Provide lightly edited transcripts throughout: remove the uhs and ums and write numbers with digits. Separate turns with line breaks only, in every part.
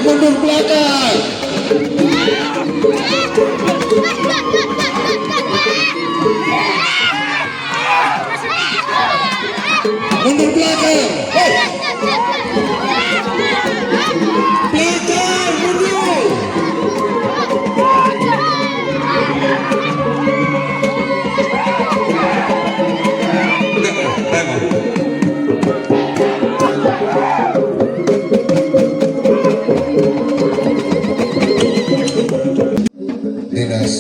Mundur belakang. Mundur belakang. Belakang, mundur. Dinas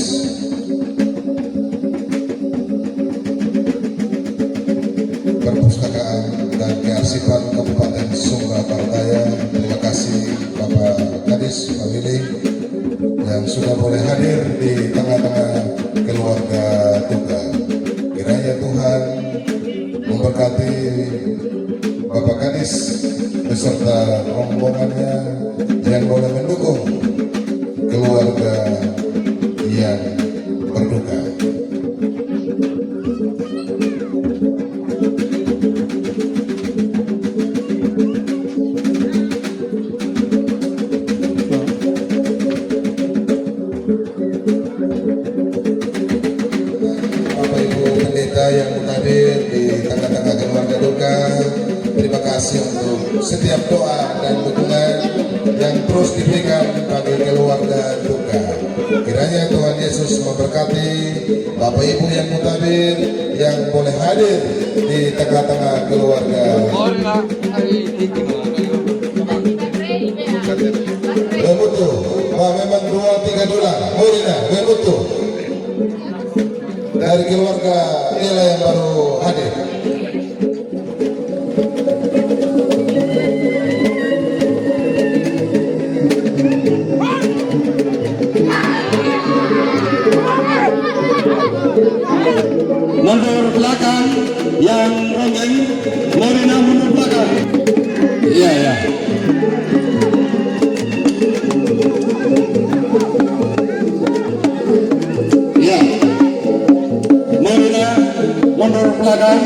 Perpustakaan dan Kearsipan Kabupaten Surakarta, terima kasih Bapak Kadis Pak Willy yang sudah boleh hadir di tengah-tengah keluarga duka. Kiranya Tuhan memberkati Bapak Kadis beserta rombongannya yang boleh mendukung keluarga yang berduka. Bapak Ibu Pendeta yang hadir di tengah-tengah keluarga duka, terima kasih untuk setiap doa dan dukungan yang terus diberikan bagi keluarga duka. Kiranya Tuhan Yesus memberkati Bapak Ibu yang mutadir yang boleh hadir di tengah-tengah keluarga. Bemutu, memang 2-3 dolar. Bolehlah, bemutu. Dari keluarga inilah yang baru hadir.
Mundur belakang, yang ronggeng, Morina mundur belakang. Iya, ya. Iya. Morina mundur belakang.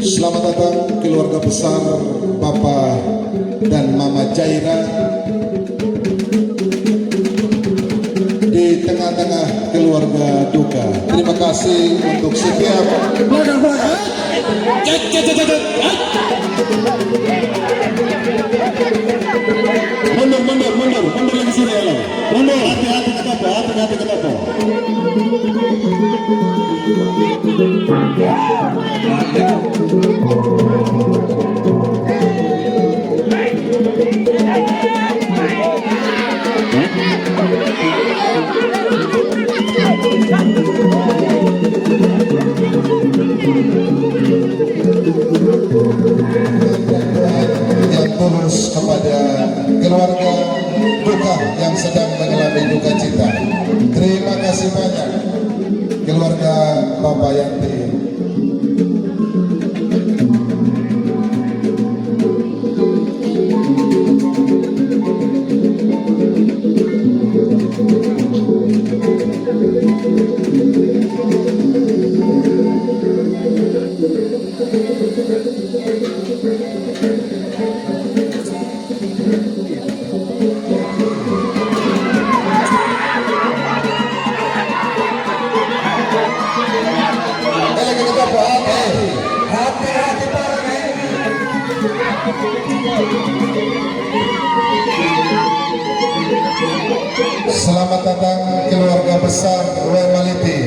Selamat datang keluarga besar Bapak dan Mama Jaira di tengah-tengah keluarga duka. Terima kasih untuk setiap
mundur lagi sini ya. Mundur, hati-hati ketopo, hati-hati ketopo.
yang tulus kepada keluarga duka yang sedang mengalami duka cita. Terima kasih banyak keluarga Bapak Yanti. Hati-hati bareng ini. Selamat datang keluarga besar Wemaliti.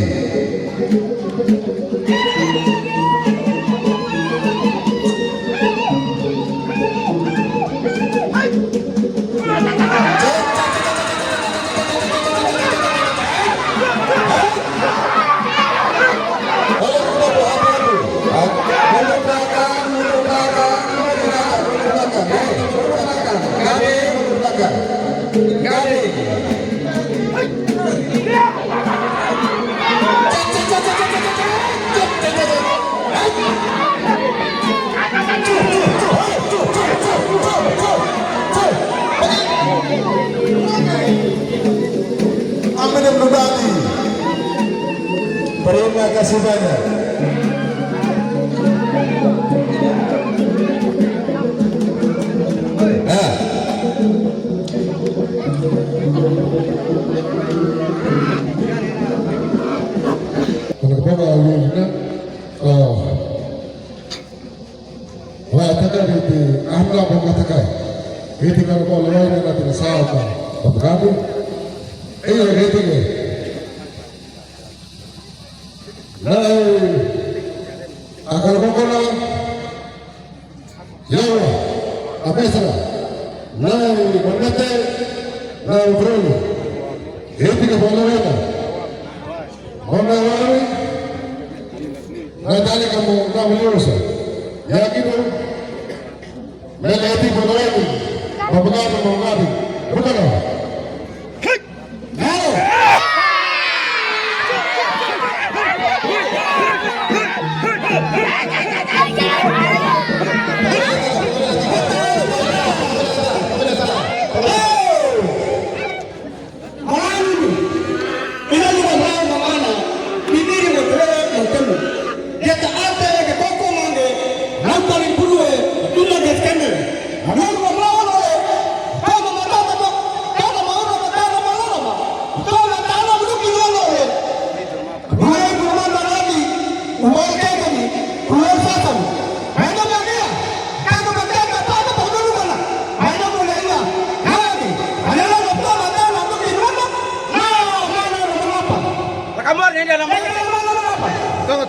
Dudani. Terima kasih banyak. Nah, itu kalau mau lawan yang tidak salah, kamu, itu ni. Nah, akan kau nak, ya, apa salah? Nah, berkata, nah, berani. Itu kalau lawan, mana lawan? Nah, tadi kamu nak melurus, ya gitu. Melati berlalu, berpengaruh mengaruh, bukan?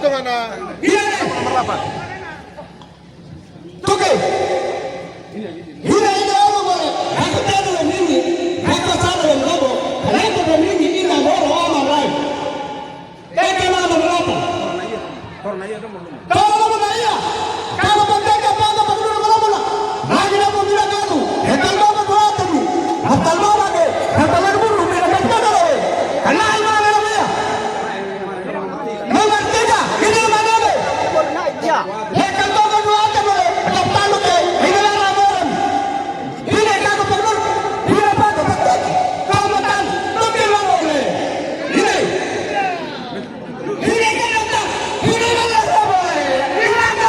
Tunggu na. Berapa? Tuke. Hina ina hapo bwana. Hakutana na mimi. Hata sana na mrobo. Hapo kwa mimi ina bora ama rai. Eka na mrobo. Korna hiyo kama mrobo. Kama na hiyo. Kama pandeka panda paduru mrobo na. Hadi na mbona kanu. Hata mrobo kwa watu. Hata mrobo ke. Hata mrobo bila mtaka wewe. Allah ina na wewe. Mama tega. Ini mana wewe? Ya. Heka mrobo kwa watu wewe. Kapalo ke. Ini na mrobo. Ini kama paduru. Bila panda pataki. Kama tan. Tuke mrobo wewe. Ini. Ini kama ini mana mrobo wewe. Ini mana?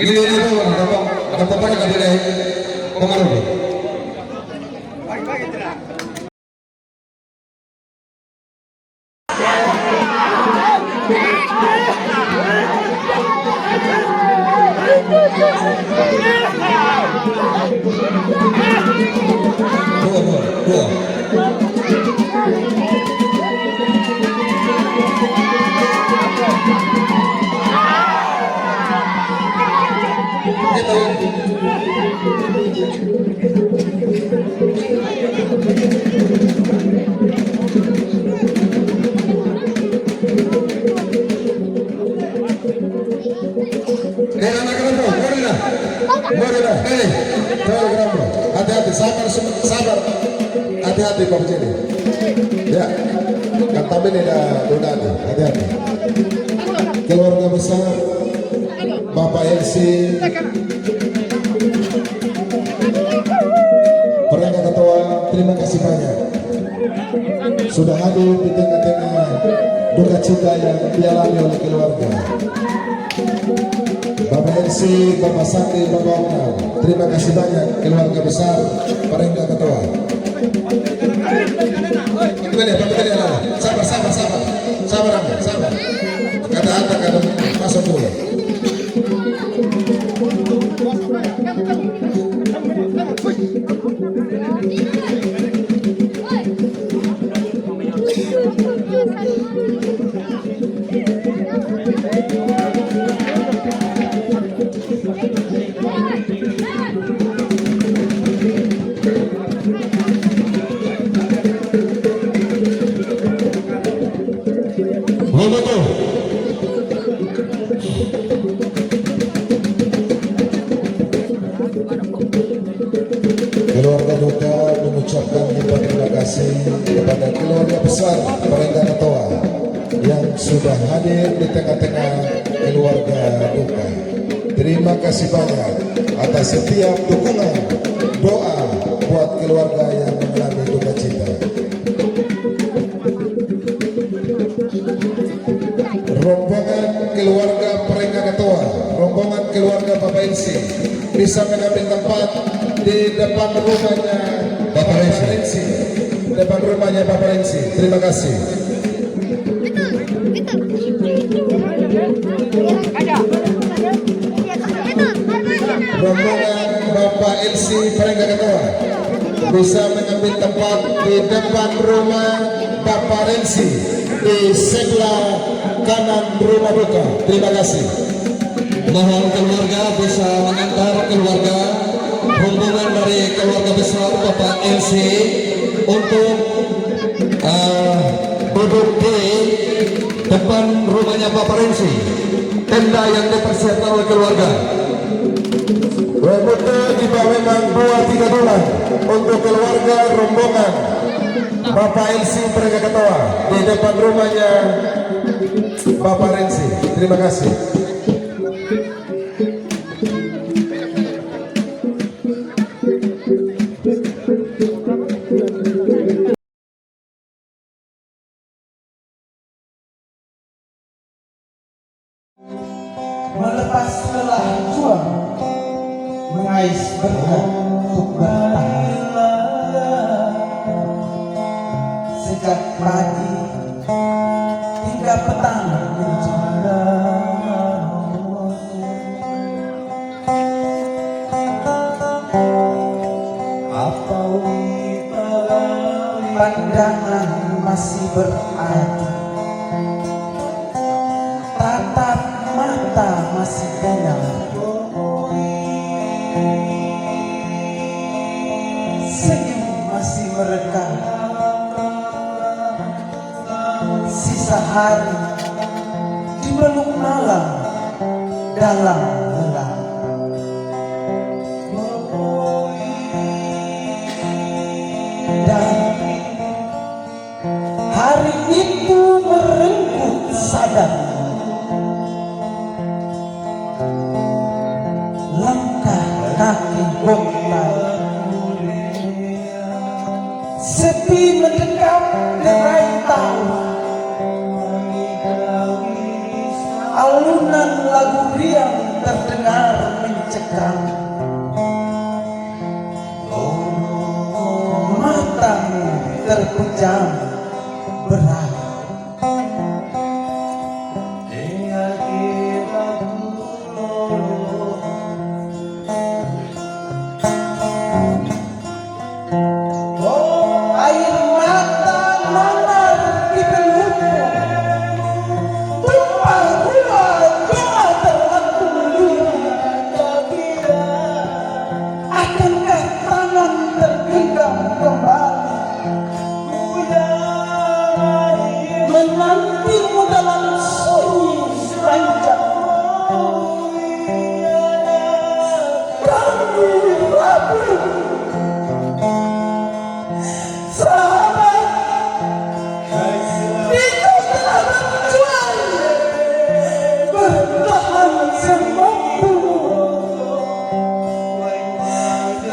Ini apa yang ada di pengaruh? Hati-hati, sabar. Hati-hati Pak Bujini. Ya, kata ini dah Dudani. Hati-hati. Keluarga besar, Bapak Elsi, Perangkat Ketua, terima kasih banyak. Sudah hadir di tengah-tengah duka cita yang dialami oleh keluarga. Bapak Elsi, Bapak Sandi, Bapak Omar, terima kasih banyak keluarga besar Perangkat Ketua. Sabar. Kata-kata kada masuk dulu. Keluarga duka mengucapkan terima kasih kepada keluarga besar Perengga Ketua yang sudah hadir di tengah-tengah keluarga duka. Terima kasih banyak atas setiap dukungan doa buat keluarga yang mengalami duka cita. Rombongan keluarga Perengga Ketua, rombongan keluarga Bapak Elsi bisa mengambil tempat di depan rumahnya Bapak Rensi. Depan rumahnya Bapak Rensi. Terima kasih. Rombongan Bapak Elsi Perengga Ketua bisa mengambil tempat di depan rumah Bapak Rensi di sebelah kanan rumah duka. Terima kasih.
Mohon keluarga bisa mengantar keluarga rombongan dari keluarga besar Bapak LC untuk duduk di depan rumahnya Bapak Rensi, tenda yang dipersiapkan oleh keluarga.
Rambutnya kita memang 2-3 bulan untuk keluarga rombongan Bapak LC Perengga Ketua di depan rumahnya Bapak Rensi. Terima kasih.
Melepas lelah juang, mengais berkat untuk bertahan. Sejak pagi hingga petang menjaga. Pandangan masih beradu, tatap mata masih benar, senyum masih merekam. Sisa hari dipeluk malam dalam gelap. Dan hari itu merenggut sadar. Langkah kaki bongkar, sepi mendekam gerai tahu. Alunan lagu riang terdengar mencekam. Matamu terpejam berat. Air mata nanar di pelupmu, tumpah ruah doa terlalu. Akankah tangan tergenggam kembali, menantimu dalam sunyi ranjang? Kamu rabu sahabat, itu telah berjuang bertahan semampu.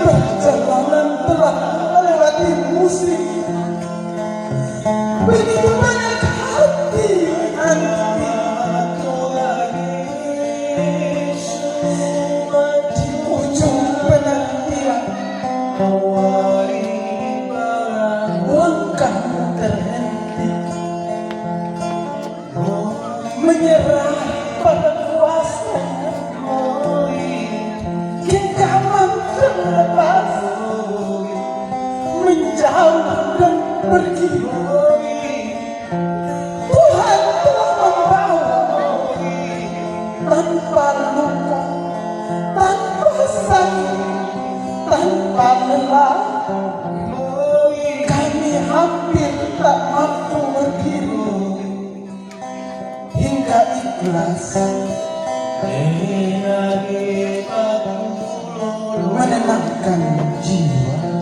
Perjalanan telah melewati musim, begitu banyak hati nanti. Di ujung penantian langkahmu terhenti, menyerah pada kuasa genggaman terlepas, menjauh dan pergi. Tuhan telah membawa tanpa luka, tanpa sakit, tanpa lelah. Kami hampir tak mampu berdiri hingga ikhlas menenangkan jiwa.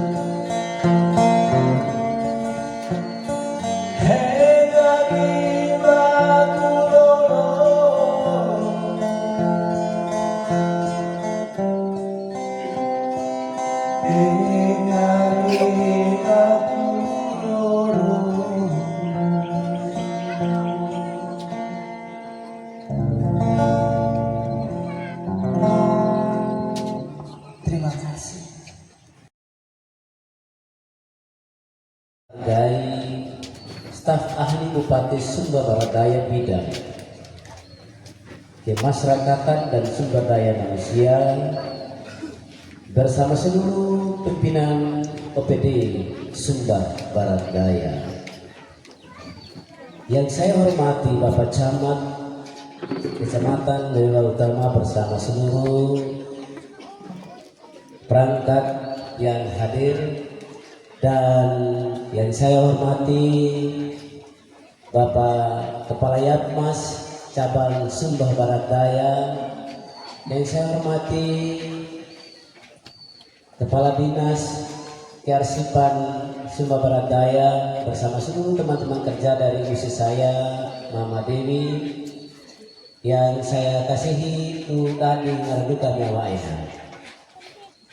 Balai Sumba Barat Daya Bidang Kemasyarakatan dan Sumber Daya Manusia bersama seluruh pimpinan OPD Sumba Barat Daya. Yang saya hormati Bapak Camat Kecamatan Lewila Utama bersama seluruh perangkat yang hadir, dan yang saya hormati Bapak Kepala Yatmas Cabang Sumba Barat Daya, yang saya hormati Kepala Dinas Kearsipan Sumba Barat Daya bersama seluruh teman-teman kerja dari istri saya Mama Dewi, yang saya kasihi tadi ngarduka nyawaina.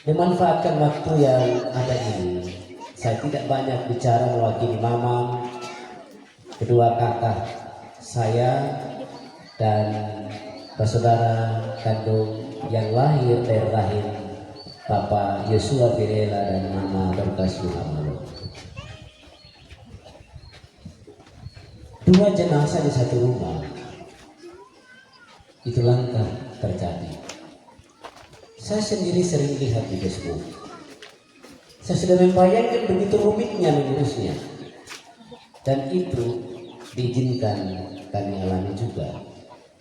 Memanfaatkan waktu yang ada ini, saya tidak banyak bicara mewakili Mama, kedua kakak saya dan saudara kandung yang lahir dari rahim Bapak Yosua Birela dan Mama Dorcas Muhammad. Dua jenazah di satu rumah itu langka terjadi. Saya sendiri sering lihat di Facebook. Saya sudah membayangkan begitu rumitnya mengurusnya, dan itu diizinkan kami alami juga.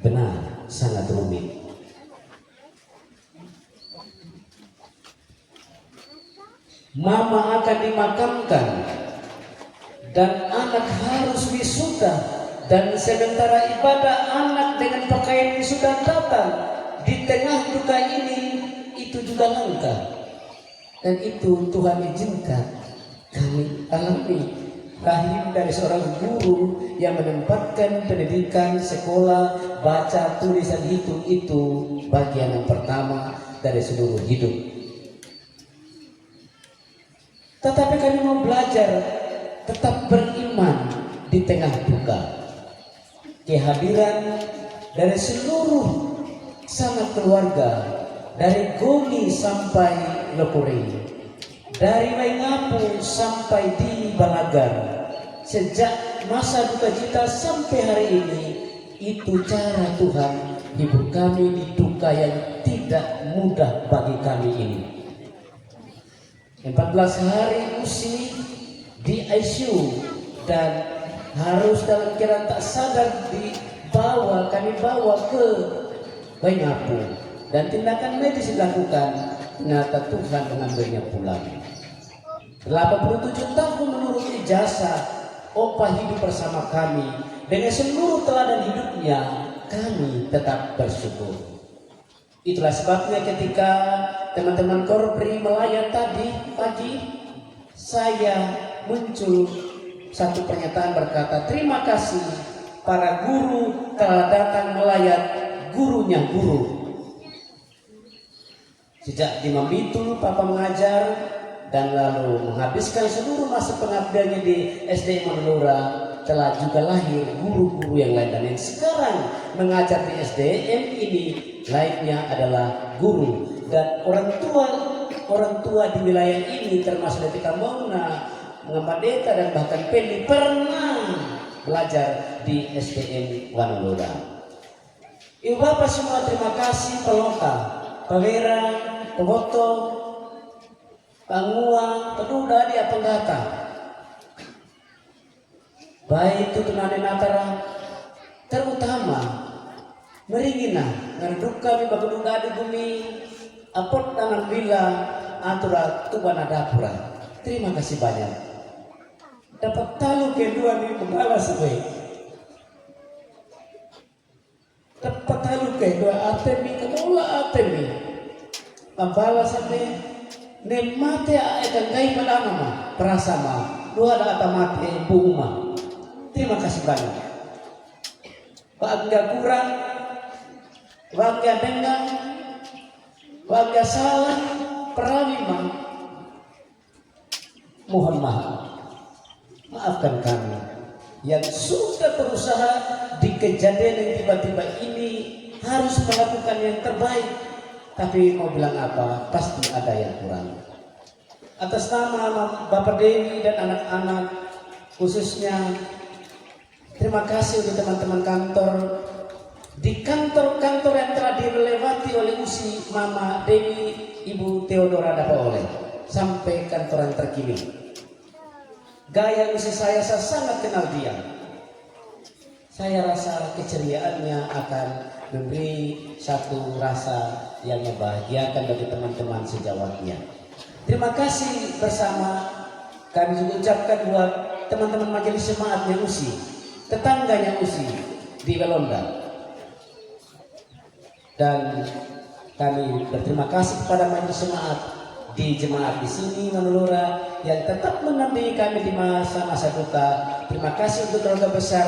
Benar, sangat rumit. Mama akan dimakamkan dan anak harus wisuda, dan sementara ibadah anak dengan pakaian wisuda datang di tengah duka ini, itu juga langka. Dan itu Tuhan izinkan kami alami. Lahir dari seorang guru yang menempatkan pendidikan sekolah baca tulis dan hitung itu bagian yang pertama dari seluruh hidup. Tetapi kami mau belajar tetap beriman di tengah duka. Kehadiran dari seluruh sanak keluarga, dari Goni sampai Lokore, dari Waingapu sampai di Balagar, sejak masa duka cita sampai hari ini, itu cara Tuhan hibur kami di duka yang tidak mudah bagi kami ini. 14 hari usi di ICU dan harus dalam keadaan tak sadar kami bawa ke Waingapu, dan tindakan medis dilakukan. Ternyata Tuhan mengambilnya pulang. 87 tahun menurut ijazah Opa hidup bersama kami. Dengan seluruh teladan hidupnya, kami tetap bersyukur. Itulah sebabnya ketika teman-teman Korpri melayat tadi pagi, saya muncul satu pernyataan berkata, terima kasih para guru telah datang melayat gurunya guru. Sejak di Mambitul Papa mengajar dan lalu menghabiskan seluruh masa pengabdiannya di SD Manulura, telah juga lahir guru-guru yang lain, dan yang sekarang mengajar di SDM ini lainnya adalah guru. Dan orang tua di wilayah ini termasuk Detika Mauna, Muhammad Deta dan bahkan Peli pernah belajar di SDM Manulura. Ibu Bapak semua terima kasih, Pelota, Pawera, Pewoto, Pangua, Peduda di Apenggata. Baik itu tunane natara, terutama meringina ngarduka mi baguduga di bumi apot tanam bila atura tubana dapura. Terima kasih banyak. Dapat talu kedua mi membalas gue. Dapat talu kedua atemi kemula atemi. Membalas sampai nemate akan gai pada nama perasama dua ada atamate buma. Terima kasih banyak. Wagga kurang, wagga dengang, wagga salah, perawima, mohon maaf. Maafkan kami yang sudah berusaha di kejadian yang tiba-tiba ini harus melakukan yang terbaik. Tapi mau bilang apa, pasti ada yang kurang. Atas nama Bapak Dewi dan anak-anak, khususnya Terima kasih untuk teman-teman kantor di kantor-kantor yang telah dilewati oleh Usi, Mama Dewi, Ibu Theodora dapat oleh sampai kantor yang terkini. Gaya Usi saya sangat kenal dia. Saya rasa keceriaannya akan memberi satu rasa yang membahagiakan bagi teman-teman sejawatnya. Terima kasih bersama kami juga ucapkan buat teman-teman majelis jemaatnya Usi, tetangganya Usi di Belonda. Dan kami berterima kasih kepada majelis jemaat di sini Manulura yang tetap mendampingi kami di masa-masa duka. Terima kasih untuk keluarga besar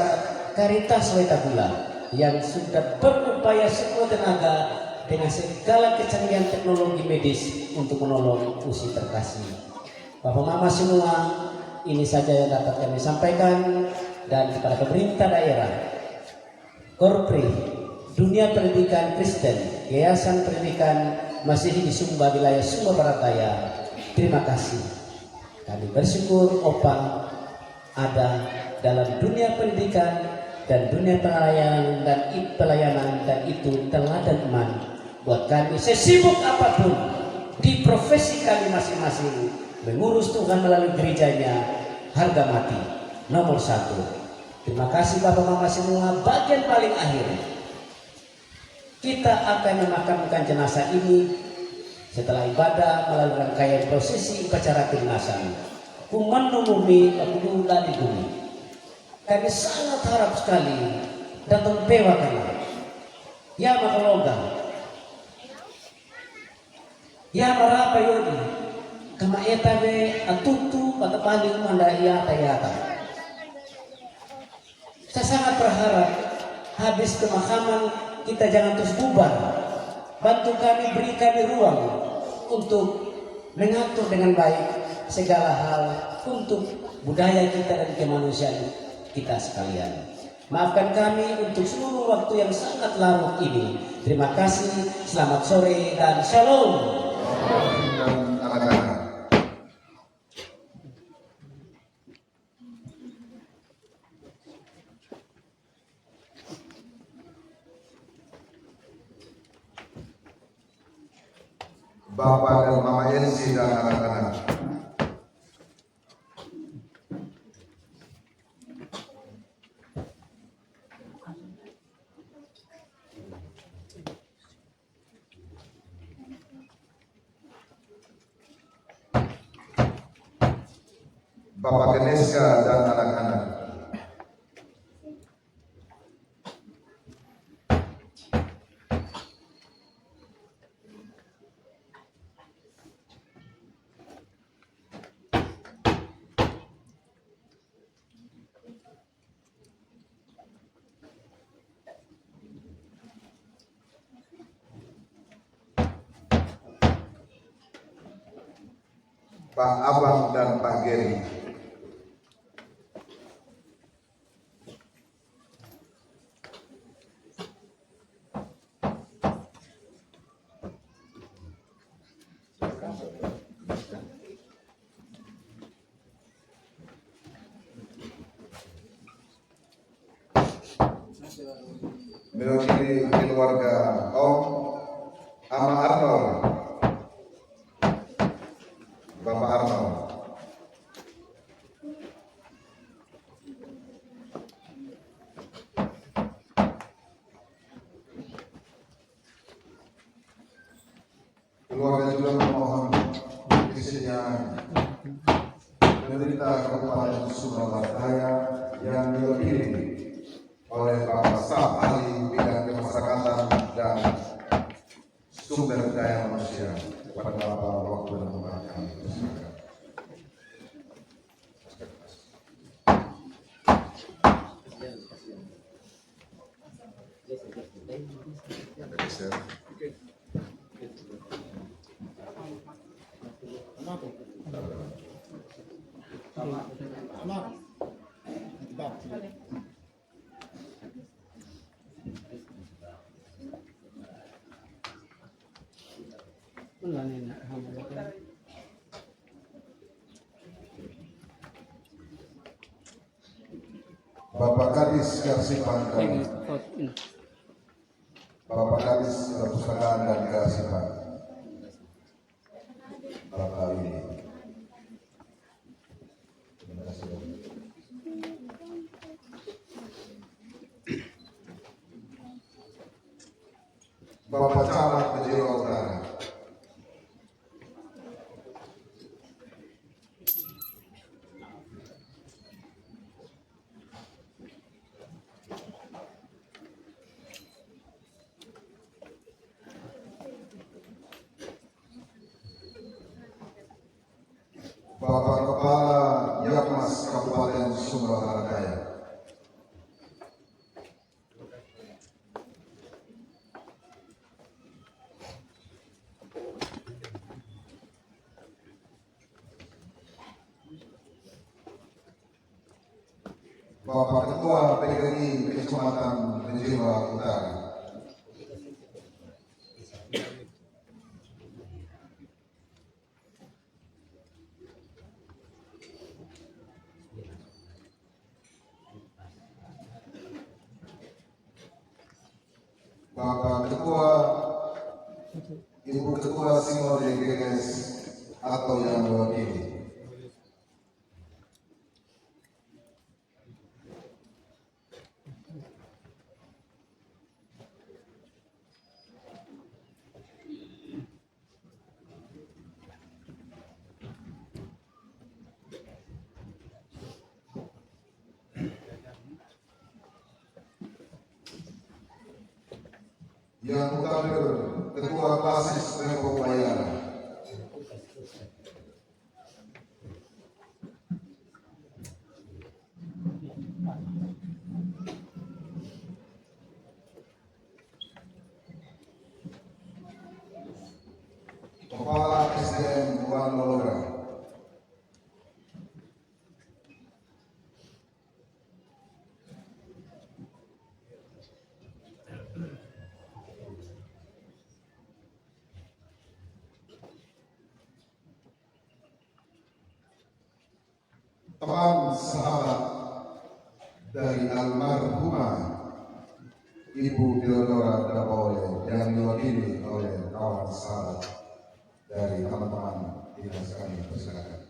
Karitas Wetabula yang sudah berupaya sekuat tenaga dengan segala kecanggihan teknologi medis untuk menolong Usi terkasih. Bapak Mama semua, ini saja yang dapat kami sampaikan. Dan kepada pemerintah daerah, Korpri, Dunia Pendidikan Kristen, Yayasan Pendidikan Masihi di Sumba, wilayah Sumba Barat Daya, terima kasih. Kami bersyukur Opang ada dalam dunia pendidikan dan dunia pelayanan dan itu teladan iman buat kami sesibuk apapun di profesi kami masing-masing mengurus Tuhan melalui gerejanya harga mati nomor 1. Terima kasih Bapak Mama semua. Bagian paling akhir kita akan memakamkan jenazah ini setelah ibadah melalui rangkaian prosesi upacara kedinasan kuman numumi akudula di bumi. Kami sangat harap sekali datang pewa kami ya makalogam ya marapa yodi kama etabe atutu pada paling manda iya tayata. Saya sangat berharap habis pemakaman kita jangan terus bubar. Bantu kami, beri kami ruang untuk mengatur dengan baik segala hal untuk budaya kita dan kemanusiaan kita sekalian. Maafkan kami untuk seluruh waktu yang sangat larut ini. Terima kasih, selamat sore dan shalom.
Dan anak-anak. Bapak dan Mama Ensi dan anak-anak. Bapak Geneska dan anak-anak. Pak Abang dan Pak Geri. Mewakili keluarga Om Ama Arnold, Bapak Arnold. Keluarga juga memohon isinya penderita Kabupaten Sumbawa Daya yang diwakili oleh Bapak Staf Ahli Bidang Kemasyarakatan dan Sumber Daya Manusia pada beberapa waktu dan pembahasan. Bapak Kadis Dinas Kearsipan dan Bapak Kadis Perpustakaan dan Kearsipan Bapak ini. Terima kasih. Bapak Camat Bejero Utara. Bapak Kepala Yakmas Kabupaten Sumba Barat Daya. Bapak Ketua PDKI Kecamatan Benjewa Utara. Bapak Ketua, Ibu Ketua Singo DGS atau yang mewakili. Yang mutakhir Ketua Basis Pemkot Bayara. Kepala SDM Wanolora. Teman sahabat dari almarhumah Ibu Theodora Dapaole yang diwakili oleh kawan sahabat dari teman-teman dinas kami, persilakan.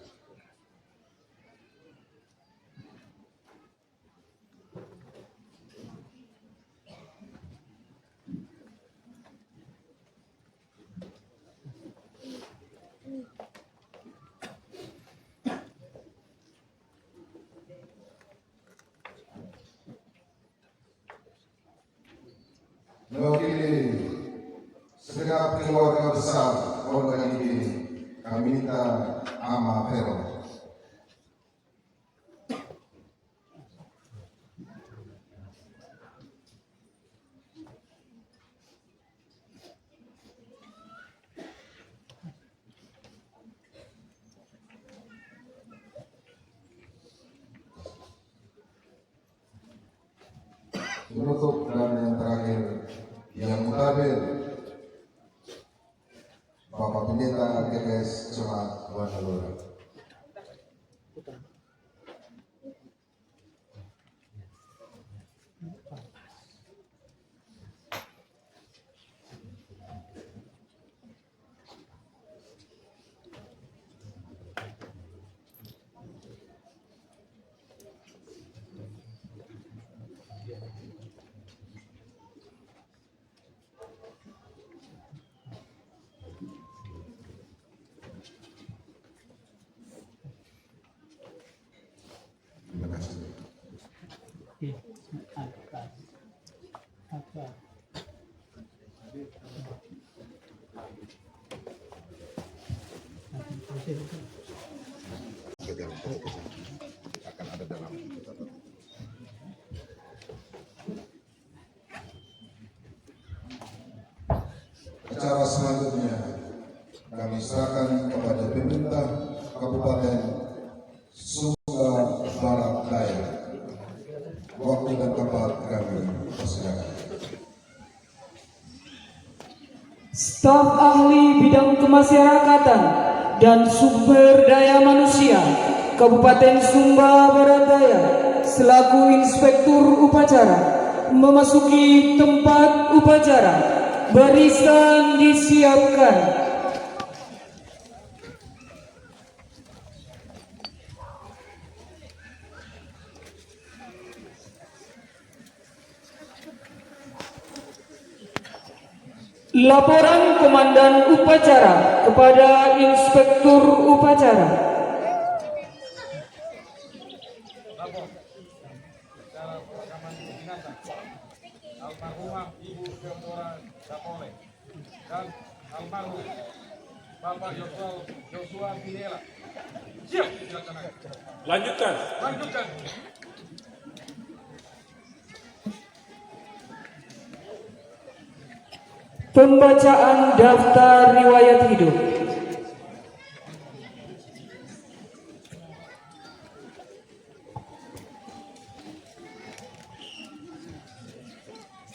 Mewakili segenap keluarga besar organ ini, kami minta Ama Vero. Menutup dan yang terakhir, yang mutakhir Bapak Pendeta GKS Jemaat Wanolora. Terima kasih. Akan ada dalam acara selanjutnya kami serahkan kepada pemerintah Kabupaten Sumba Barat Daya. Waktu dan tempat kami persilakan.
Staf ahli bidang kemasyarakatan dan sumber daya manusia Kabupaten Sumba Barat Daya selaku inspektur upacara memasuki tempat upacara. Barisan disiapkan. Laporan Komandan Upacara kepada Inspektur Upacara.
Almarhumah Ibu Deborah Dapole dan almarhum Bapak Joshua Binela. Siap, dilaksanakan. Lanjutkan.
Pembacaan daftar riwayat hidup.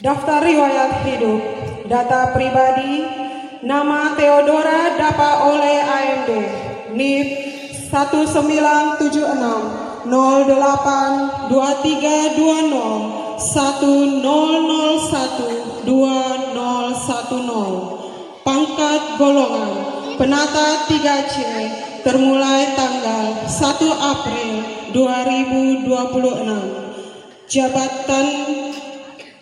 Daftar riwayat hidup. Data pribadi. Nama Theodora Dapa Ole AMD. NIP 1976 08 2320 1001 2010. Pangkat golongan penata 3C termulai tanggal 1 April 2026. Jabatan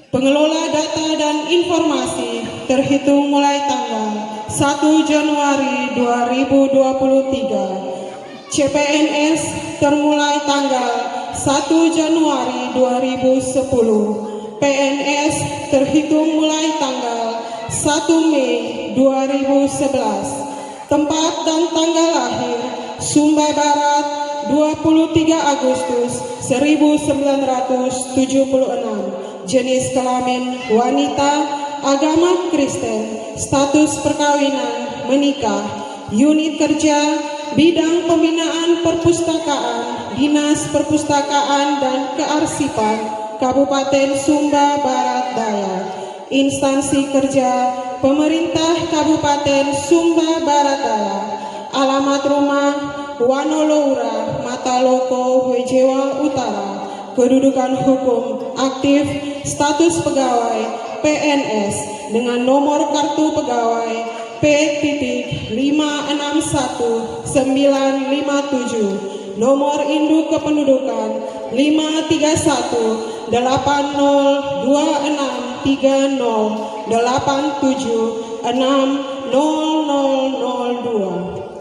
pengelola data dan informasi terhitung mulai tanggal 1 Januari 2023. CPNS termulai tanggal 1 Januari 2010. PNS terhitung mulai tanggal 1 Mei 2011. Tempat dan tanggal lahir Sumba Barat 23 Agustus 1976. Jenis kelamin wanita, agama Kristen, status perkawinan menikah. Unit kerja bidang pembinaan perpustakaan, Dinas Perpustakaan dan Kearsipan Kabupaten Sumba Barat Daya. Instansi kerja pemerintah Kabupaten Sumba Barat Daya. Alamat rumah Wanoloura, Mataloko, Wejewa Utara. Kedudukan hukum aktif, status pegawai PNS dengan nomor kartu pegawai P.561-957, nomor induk kependudukan 531 802630 87 60002.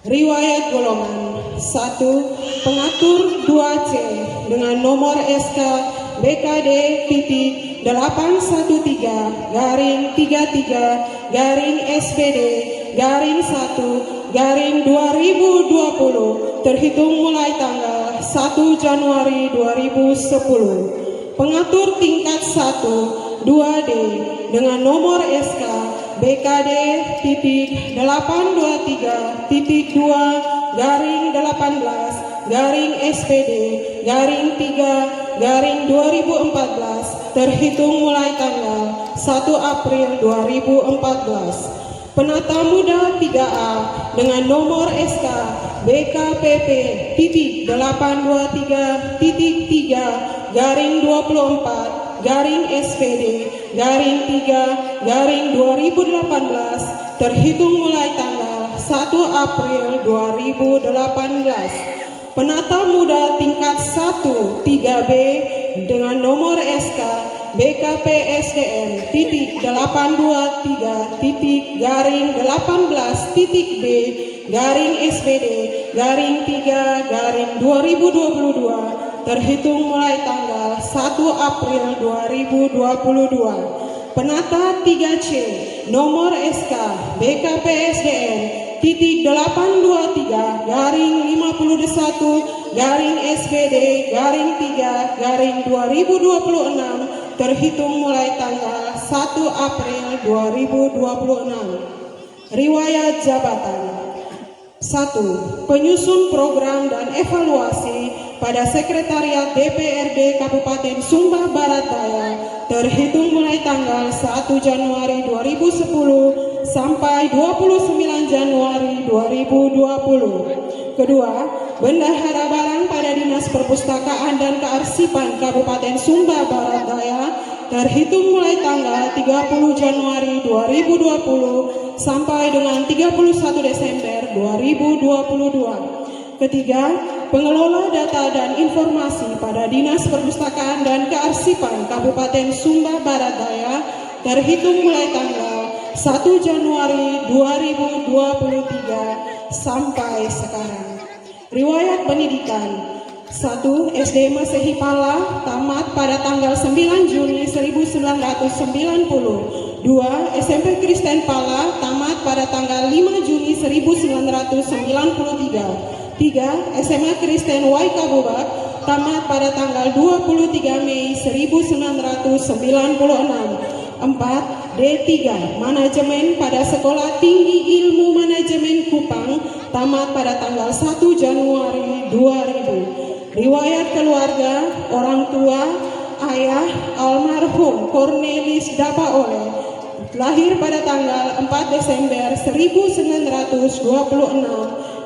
Riwayat golongan 1, pengatur 2C dengan nomor SK BKD titik 813-33-SPD garing 1 garing 2020 terhitung mulai tanggal 1 Januari 2010. Pengatur tingkat 1 2D dengan nomor SK BKD titik 823-2 garing 18 garing SPD garing 3 garing 2014 terhitung mulai tanggal 1 April 2014. Penata muda 3A dengan nomor SK BKPP titik 823-3 garing 24 garing SPD garing 3 garing 2018 terhitung mulai tanggal 1 April 2018. Penata muda tingkat 1 3B dengan nomor SK BKPSDM titik 823 titik garing 18 titik B garing SPD garing 3 garing 2022 terhitung mulai tanggal 1 April 2022. Penata 3C nomor SK BKPSDM titik 823 garing 51 garing SPD garing 3 garing 2026 terhitung mulai tanggal 1 April 2026. Riwayat jabatan 1. Penyusun program dan evaluasi pada Sekretariat DPRD Kabupaten Sumba Barat Daya terhitung mulai tanggal 1 Januari 2010 sampai 29 Januari 2020. Kedua, Bendahara Barang pada Dinas Perpustakaan dan Kearsipan Kabupaten Sumba Barat Daya terhitung mulai tanggal 30 Januari 2020 sampai dengan 31 Desember 2022. Ketiga, pengelola data dan informasi pada Dinas Perpustakaan dan Kearsipan Kabupaten Sumba Barat Daya terhitung mulai tanggal 1 Januari 2023 sampai sekarang. Riwayat pendidikan: 1. SD Masehi Pala tamat pada tanggal 9 Juni 1990. 2. SMP Kristen Pala tamat pada tanggal 5 Juni 1993. 3. SMA Kristen Waika Bubak tamat pada tanggal 23 Mei 1996. 4. D3 Manajemen pada Sekolah Tinggi Ilmu Manajemen Kupang tamat pada tanggal 1 Januari 2000. Riwayat keluarga: orang tua ayah almarhum Cornelis Dapa Oleh, lahir pada tanggal 4 Desember 1926,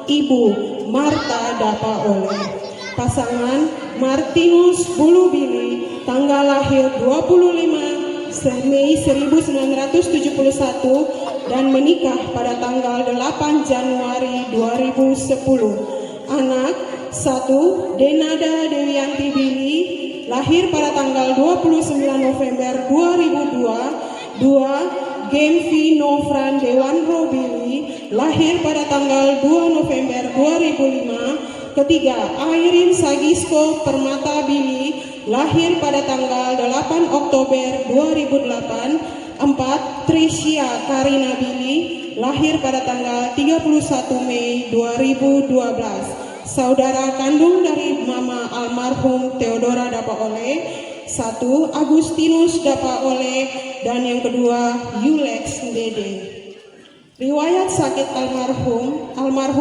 ibu Marta Dapa Oleh. Pasangan: Martinus Bulubili, tanggal lahir 25 Mei 1971 dan menikah pada tanggal 8 Januari 2010. Anak: 1. Denada Dewianti Bili, lahir pada tanggal 29 November 2002. 2. Gemvi Novran Dewanro Bili, lahir pada tanggal 2 November 2005. Ketiga, Airin Sagisko Permata Bili, lahir pada tanggal 8 Oktober 2008. 4. Tricia Karina Bili, lahir pada tanggal 31 Mei 2012. Saudara kandung dari Mama almarhum Theodora Dapa Oleh: 1. Agustinus Dapa Oleh, dan yang kedua Yulex Dede. Riwayat sakit almarhum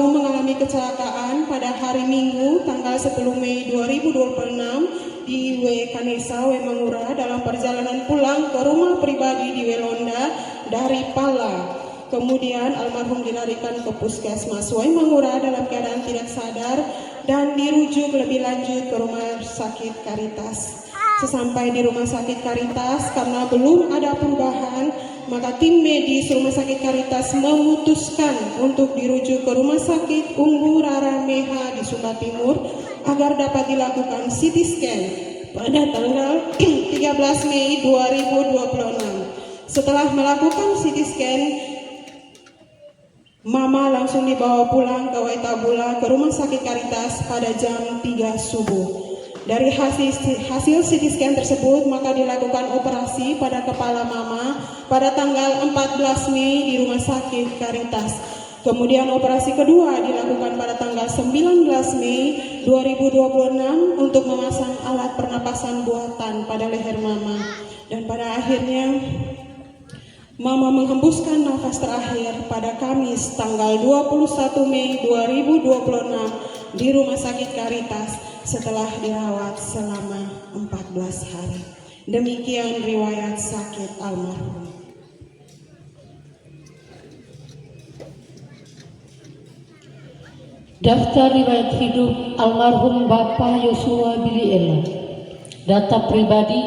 mengalami kecelakaan pada hari Minggu tanggal 10 Mei 2026 di W. Kanesa, W. Mangura dalam perjalanan pulang ke rumah pribadi di Welonda dari Pala. Kemudian almarhum dilarikan ke Puskesmas W. Mangura dalam keadaan tidak sadar dan dirujuk lebih lanjut ke Rumah Sakit Caritas. Sesampai di Rumah Sakit Caritas, karena belum ada perubahan, maka tim medis Rumah Sakit Caritas memutuskan untuk dirujuk ke Rumah Sakit Umbu Rara Meha di Sumba Timur agar dapat dilakukan CT scan pada tanggal 13 Mei 2026. Setelah melakukan CT scan, Mama langsung dibawa pulang ke Waitabula ke Rumah Sakit Caritas pada jam 3 subuh. Dari hasil CT scan tersebut, maka dilakukan operasi pada kepala Mama pada tanggal 14 Mei di Rumah Sakit Caritas. Kemudian operasi kedua dilakukan pada tanggal 19 Mei 2026 untuk memasang alat pernapasan buatan pada leher Mama. Dan pada akhirnya Mama menghembuskan nafas terakhir pada Kamis tanggal 21 Mei 2026 di Rumah Sakit Caritas setelah dirawat selama 14 hari. Demikian riwayat sakit almarhum.
Daftar riwayat hidup almarhum Bapak Yosua Biliela. Data pribadi: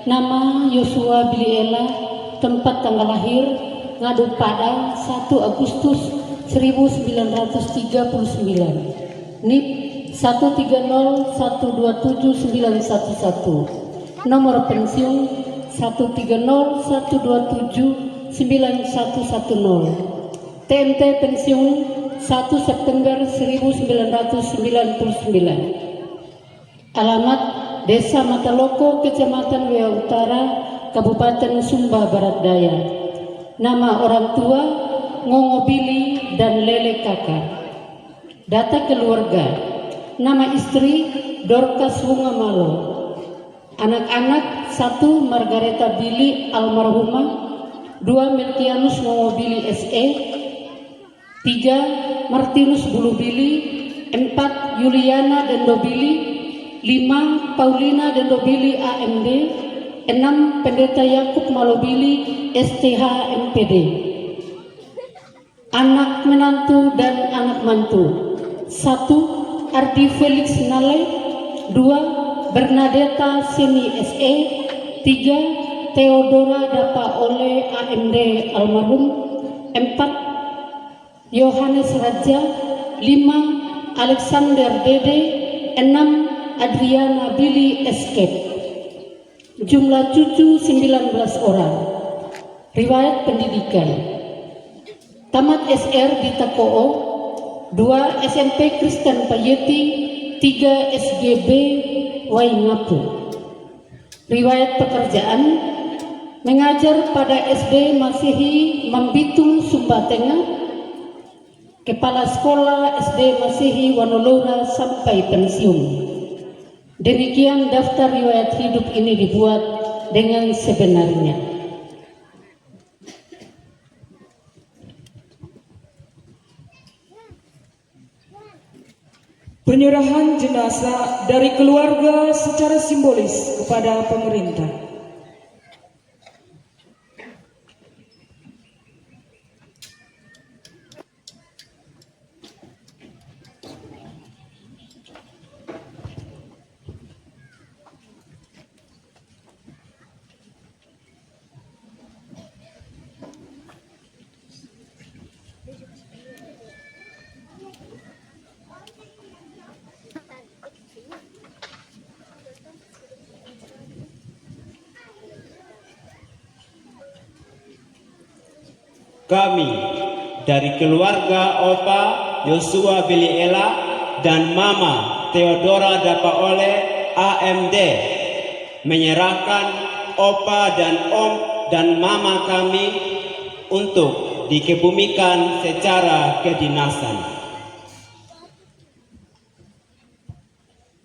nama Yosua Biliela, tempat tanggal lahir Ngadu Padang 1 Agustus 1939. NIP 130127911. Nomor pensiun 13012791110. TMT pensiun 1 September 1999. Alamat Desa Mataloko, Kecamatan Wea Utara, Kabupaten Sumba Barat Daya. Nama orang tua Ngongo Bili dan Lele Kakak. Data keluarga: nama istri Dorcas Bunga Malo. Anak-anak: 1 Margareta Bili almarhumah, 2 Melkianus Ngongo Bili SE, 3 Martinus Bulu Bili, 4 Yuliana Dendobili, 5 Paulina Dendobili AMD, 6 Pendeta Yakub Malobili STH MPD. Anak menantu dan anak mantu: 1 Ardi Felix Nale. 2. Bernadetta Seni SE. 3. Theodora Dapa Ole AMD almarhum. 4. Yohanes Raja. 5. Alexander Dede. 6. Adriana Billy Escape. Jumlah cucu 19 orang. Riwayat pendidikan: tamat SR di Takoo, 2 SMP Kristen Payeti, 3 SGB Waingapu. Riwayat pekerjaan: mengajar pada SD Masihi Mambitung Sumba Tengah, kepala sekolah SD Masihi Wanolora sampai pensiun. Demikian daftar riwayat hidup ini dibuat dengan sebenarnya.
Penyerahan jenazah dari keluarga secara simbolis kepada pemerintah.
Kami dari keluarga Opa Yosua Billy Ella dan Mama Theodora Dapa Ole AMD menyerahkan Opa dan Om dan Mama kami untuk dikebumikan secara kedinasan.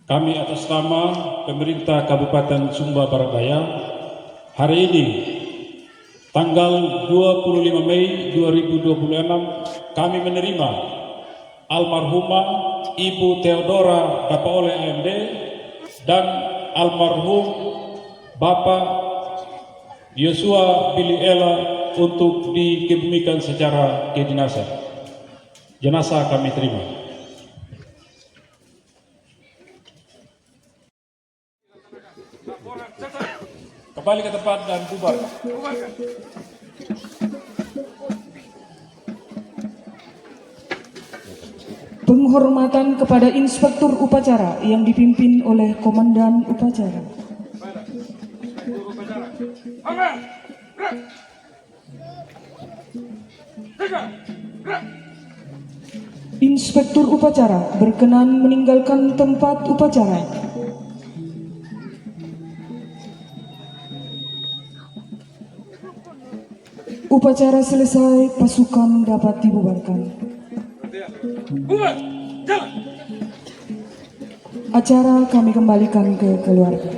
Kami atas nama pemerintah Kabupaten Sumba Barat Daya hari ini tanggal 25 Mei 2026 kami menerima almarhumah Ibu Theodora Dapa Ole AMD dan almarhum Bapak Yosua Billy Ella untuk dikebumikan secara kedinasan. Jenazah kami terima. Kembali ke tempat dan bubar.
Penghormatan kepada Inspektur Upacara yang dipimpin oleh Komandan Upacara. Inspektur Upacara berkenan meninggalkan tempat upacara. Upacara selesai, pasukan dapat dibubarkan. Acara kami kembalikan ke keluarga.